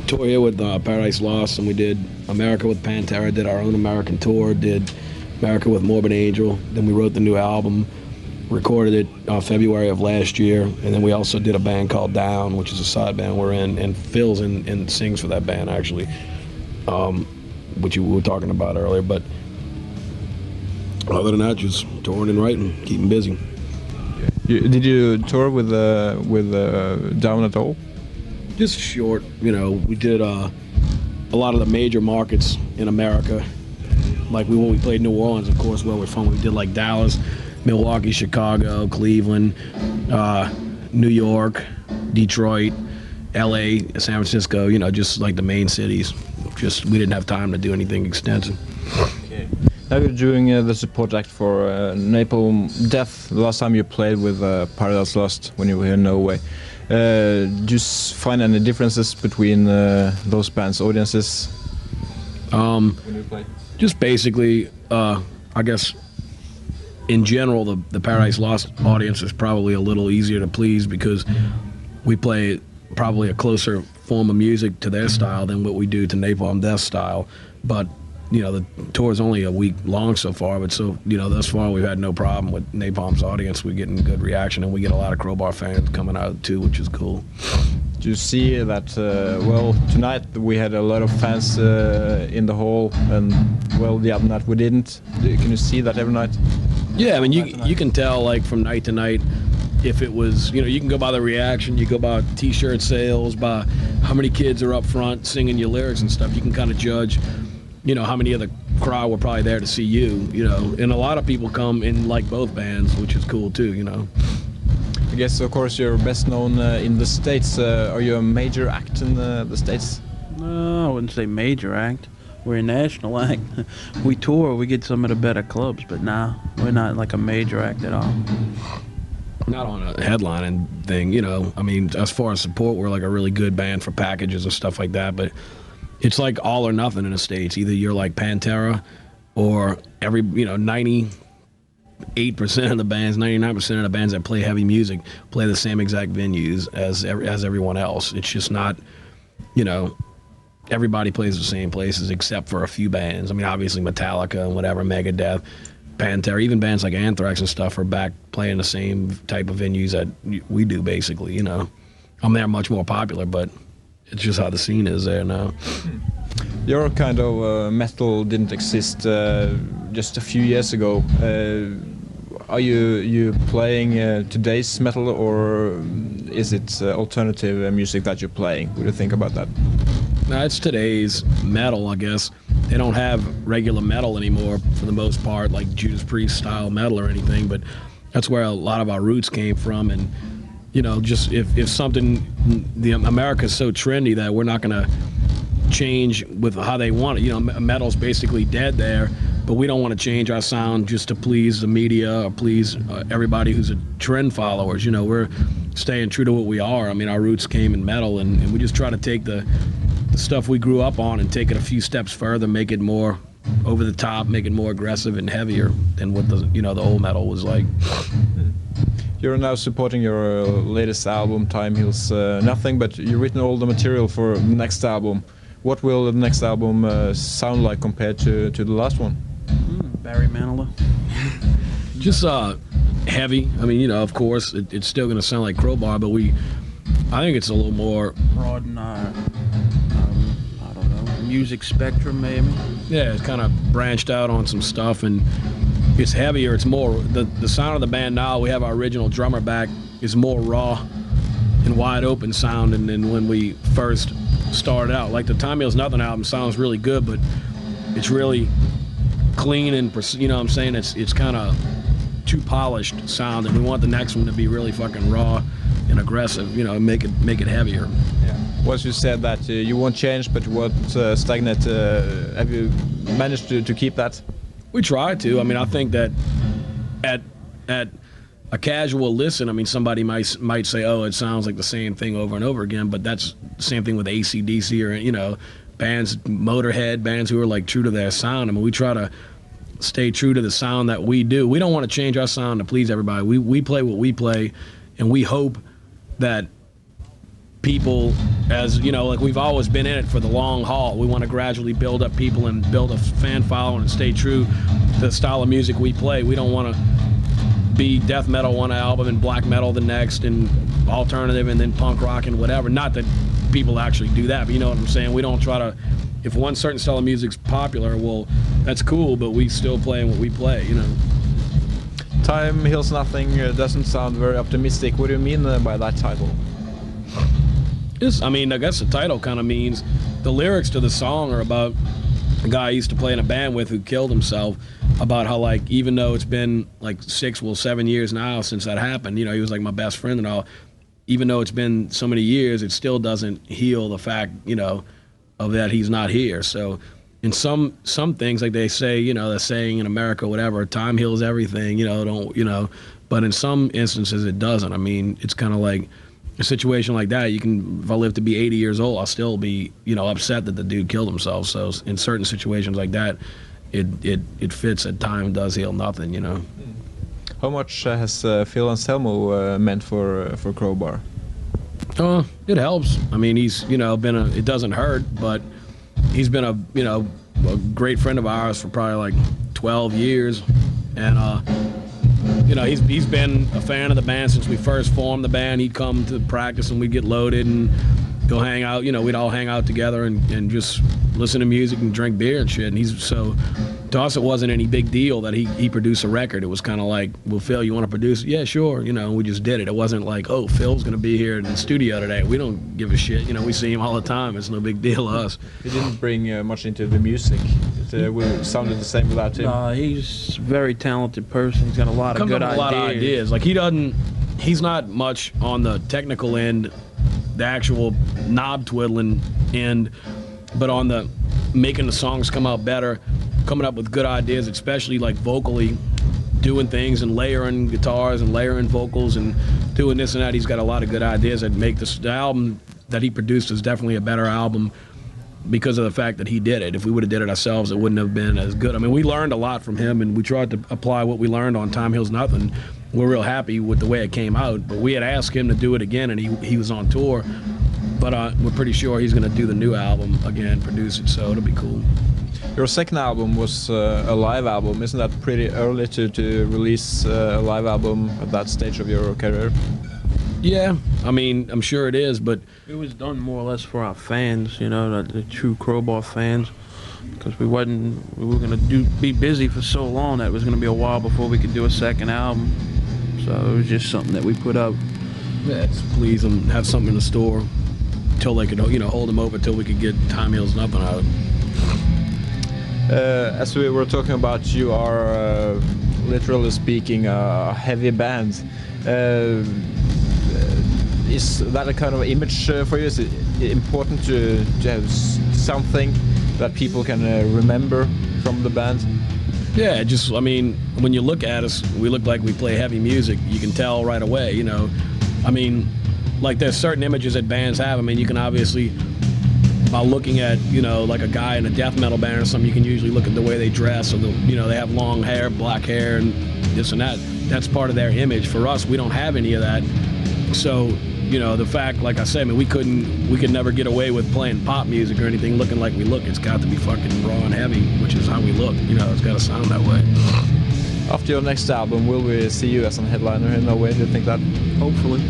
tour here with Paradise Lost, and we did America with Pantera, did our own American tour, did America with Morbid Angel. Then we wrote the new album, recorded it February of last year, and then we also did a band called Down, which is a side band we're in, and Phils and sings for that band actually, which you were talking about earlier. But other than that, just touring and writing, keeping busy. Did you tour with Down at all? Just short, we did a lot of the major markets in America. Like when we played New Orleans, of course, where we're from, we did like Dallas, Milwaukee, Chicago, Cleveland, New York, Detroit, LA, San Francisco, just like the main cities. Just we didn't have time to do anything extensive. Okay. Now you're doing the support act for Napalm Death. The last time you played with Paradise Lost when you were here in Norway. Do you find any differences between those bands' audiences when you play? Just basically, I guess, in general, the Paradise Lost audience is probably a little easier to please because we play probably a closer form of music to their style than what we do to Napalm Death style. But the tour is only a week long so far, but thus far we've had no problem with Napalm's audience. We're getting good reaction, and we get a lot of Crowbar fans coming out too, which is cool. Do you see that, tonight we had a lot of fans in the hall, and, the other night we didn't. Can you see that every night? Yeah, I mean, you can tell, like, from night to night, if it was, you can go by the reaction, you go by T-shirt sales, by how many kids are up front singing your lyrics and stuff. You can kind of judge, how many of the crowd were probably there to see you, And a lot of people come in like both bands, which is cool too, I guess, of course, you're best known in the States. Are you a major act in the States? No, I wouldn't say major act. We're a national act. We tour, we get some of the better clubs, but nah, we're not like a major act at all. Not on a headlining thing, I mean, as far as support, we're like a really good band for packages and stuff like that, but it's like all or nothing in the States. Either you're like Pantera or 98% of the bands, 99% of the bands that play heavy music play the same exact venues as everyone else. It's just not, everybody plays the same places except for a few bands. I mean, obviously Metallica and whatever, Megadeth, Pantera, even bands like Anthrax and stuff are back playing the same type of venues that we do, basically, they're much more popular, but it's just how the scene is there now. Your kind of metal didn't exist just a few years ago. Are you playing today's metal, or is it alternative music that you're playing? What do you think about that? No, it's today's metal, I guess. They don't have regular metal anymore for the most part, like Judas Priest style metal or anything, but that's where a lot of our roots came from. And just if something, America's so trendy that we're not going to change with how they want it. Metal's basically dead there, but we don't want to change our sound just to please the media or please everybody who's a trend followers. We're staying true to what we are. I mean, our roots came in metal, and we just try to take the stuff we grew up on and take it a few steps further, make it more over the top, make it more aggressive and heavier than what the old metal was like. You're now supporting your latest album, Time Heals Nothing, but you've written all the material for the next album. What will the next album sound like compared to the last one? Barry Manilow. Just heavy. I mean, of course, it's still going to sound like Crowbar, but I think it's a little more... broaden our, I don't know, music spectrum, maybe? Yeah, it's kind of branched out on some stuff, and it's heavier. It's more... The sound of the band now, we have our original drummer back, is more raw and wide open sounding than when we first started out. Like the Time Heals Nothing album sounds really good, but it's really clean and, what I'm saying? It's kind of too polished sound, and we want the next one to be really fucking raw and aggressive, make it heavier. Yeah. Once you said that you won't change, but you won't stagnate, have you managed to keep that? We try to. I mean, I think that at a casual listen, I mean, somebody might say, oh, it sounds like the same thing over and over again, but that's the same thing with AC/DC or, bands, Motorhead, bands who are like true to their sound. I mean, we try to stay true to the sound that we do. We don't want to change our sound to please everybody. We play what we play, and we hope that people as you know, like we've always been in it for the long haul. We want to gradually build up people and build a fan following and stay true to the style of music we play. We don't want to be death metal one album and black metal the next and alternative and then punk rock and whatever. Not that people actually do that, but you know what I'm saying? We don't try to, if one certain style of music's popular, well, that's cool, but we still play what we play, you know. Time Heals Nothing doesn't sound very optimistic. What do you mean by that title? I mean, I guess the title kind of means the lyrics to the song are about a guy I used to play in a band with who killed himself, about how, like, even though it's been like 7 years now since that happened, you know, he was like my best friend and all, even though it's been so many years, it still doesn't heal the fact, you know, of that he's not here. So in some things, like they say, you know, they're saying in America, whatever, time heals everything, you know, don't, you know, but in some instances it doesn't. I mean, it's kind of like a situation like that, you can, if I live to be 80 years old, I'll still be, you know, upset that the dude killed himself. So in certain situations like that, it fits that time does heal nothing, you know. How much has Phils Anselmo meant for Crowbar? It helps. I mean, he's, you know, it doesn't hurt, but he's been a, you know, a great friend of ours for probably like 12 years. And, you know, he's been a fan of the band since we first formed the band. He'd come to practice and we'd get loaded and go hang out. You know, we'd all hang out together and just listen to music and drink beer and shit. And so to us, it wasn't any big deal that he produced a record. It was kind of like, well, Phil, you want to produce it? Yeah, sure. You know, we just did it. It wasn't like, oh, Phil's going to be here in the studio today. We don't give a shit. You know, we see him all the time. It's no big deal to us. He didn't bring much into the music. It sounded the same without him. No, he's a very talented person. He's got a lot of good ideas. A lot of ideas. Like he's not much on the technical end, the actual knob twiddling end, but on the making the songs come out better, coming up with good ideas, especially like vocally, doing things and layering guitars and layering vocals and doing this and that. He's got a lot of good ideas that make the album that he produced is definitely a better album because of the fact that he did it. If we would have did it ourselves, it wouldn't have been as good. I mean, we learned a lot from him, and we tried to apply what we learned on Time Heals Nothing. We're real happy with the way it came out, but we had asked him to do it again, and he was on tour. But we're pretty sure he's going to do the new album again, produce it, so it'll be cool. Your second album was a live album. Isn't that pretty early to release a live album at that stage of your career? Yeah, I mean, I'm sure it is, but it was done more or less for our fans, you know, the true Crowbar fans, because we were going to be busy for so long that it was going to be a while before we could do a second album. So it was just something that we put up. Yeah, just please them, have something in the store until they could, you know, hold them over till we could get Time Heals Nothing out. As we were talking about, you are literally speaking a heavy band. Is that a kind of image for you? Is it important to have something that people can remember from the band? Yeah, just, I mean, when you look at us, we look like we play heavy music. You can tell right away, you know. I mean, like there's certain images that bands have. I mean, you can obviously, by looking at, you know, like a guy in a death metal band or something, you can usually look at the way they dress or, you know, they have long hair, black hair, and this and that. That's part of their image. For us, we don't have any of that. So, you know, the fact, like I said, I mean, we could never get away with playing pop music or anything looking like we look. It's got to be fucking raw and heavy, which is how we look. You know, it's got to sound that way. After your next album, will we see you as a headliner in Norway? Do you think that? Hopefully.